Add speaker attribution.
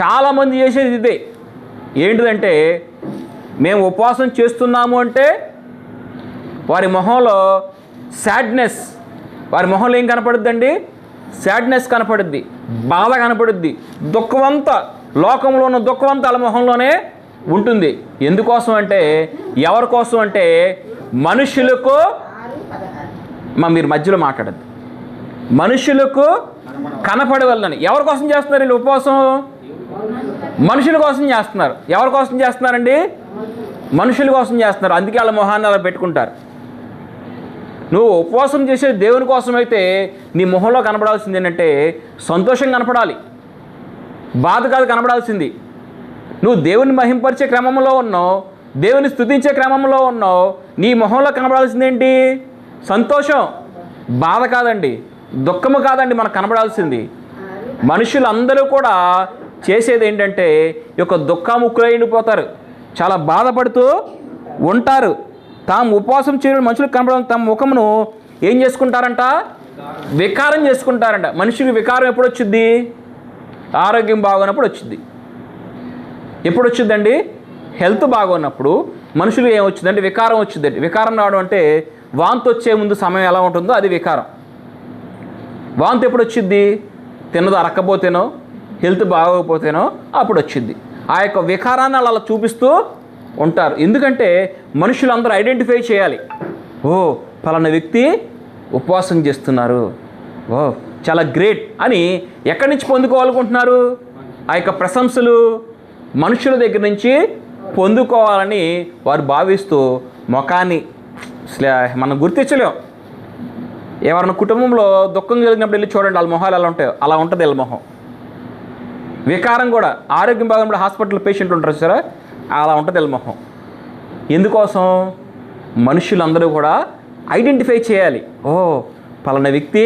Speaker 1: చాలామంది చేసేది ఇదే. ఏంటిదంటే మేము ఉపవాసం చేస్తున్నాము అంటే వారి మొహంలో సాడ్నెస్, వారి మొహంలో ఏం కనపడుద్దండి? సాడ్నెస్ కనపడుద్ది, బాధ కనపడుద్ది, దుఃఖమంతా, లోకంలో ఉన్న దుఃఖమంతా వాళ్ళ మొహంలోనే ఉంటుంది. ఎందుకోసం అంటే, ఎవరి కోసం అంటే మనుషులకు, మీరు మధ్యలో మాట్లాడద్దు, మనుషులకు కనపడవల్లని. ఎవరి కోసం చేస్తున్నారు వీళ్ళు ఉపవాసం? మనుషుల కోసం చేస్తున్నారు. ఎవరి కోసం చేస్తున్నారండి? మనుషుల కోసం చేస్తున్నారు. అందుకే వాళ్ళ మొహాన్ని అలా పెట్టుకుంటారు. నువ్వు ఉపవాసం చేసే దేవుని కోసం అయితే నీ మొహంలో కనపడాల్సింది ఏంటంటే సంతోషం కనపడాలి, బాధ కాదు కనపడాల్సింది. నువ్వు దేవుని మహింపరిచే క్రమంలో ఉన్నావు, దేవుని స్తుతించే క్రమంలో ఉన్నావు, నీ మొహంలో కనపడాల్సింది ఏంటి? సంతోషం, బాధ కాదండి, దుఃఖము కాదండి మనకు కనపడాల్సింది. మనుషులందరూ కూడా చేసేది ఏంటంటే ఈ యొక్క దుఃఖముక్కులైపోతారు, చాలా బాధపడుతూ ఉంటారు. తాము ఉపవాసం చేయడం మనుషులకు కనపడడం, తమ ముఖమును ఏం చేసుకుంటారంట? వికారం చేసుకుంటారంట. మనిషికి వికారం ఎప్పుడు వచ్చింది? ఆరోగ్యం బాగున్నప్పుడు వచ్చింది. ఎప్పుడు వచ్చిందండి? హెల్త్ బాగున్నప్పుడు మనుషులు ఏమొచ్చిందంటే వికారం వచ్చిందండి. వికారం రావడం అంటే వాంతి వచ్చే ముందు సమయం ఎలా ఉంటుందో అది వికారం. వాంతి ఎప్పుడు వచ్చింది? తిన్నది అరక్కపోతేనో, హెల్త్ బాగోకపోతేనో అప్పుడు వచ్చింది. ఆ యొక్క వికారాన్ని అలా చూపిస్తూ ఉంటారు. ఎందుకంటే మనుషులందరూ ఐడెంటిఫై చేయాలి, ఓ పలానా వ్యక్తి ఉపవాసం చేస్తున్నారు, ఓ చాలా గ్రేట్ అని. ఎక్కడి నుంచి పొందుకోవాలనుకుంటున్నారు? ఆ యొక్క ప్రశంసలు మనుషుల దగ్గర నుంచి పొందుకోవాలని వారు భావిస్తూ ముఖాన్ని మనం గుర్తించలేం. ఎవరైనా కుటుంబంలో దుఃఖం కలిగినప్పుడు వెళ్ళి చూడండి, వాళ్ళ మొహాలు ఎలా ఉంటాయో అలా ఉంటుంది వీళ్ళ మొహం. వికారం కూడా, ఆరోగ్యం బాగున్నప్పుడు హాస్పిటల్ పేషెంట్ ఉంటారు సరే, అలా ఉంటుంది వీళ్ళ మొహం. ఎందుకోసం? మనుషులందరూ కూడా ఐడెంటిఫై చేయాలి, ఓ పలానా వ్యక్తి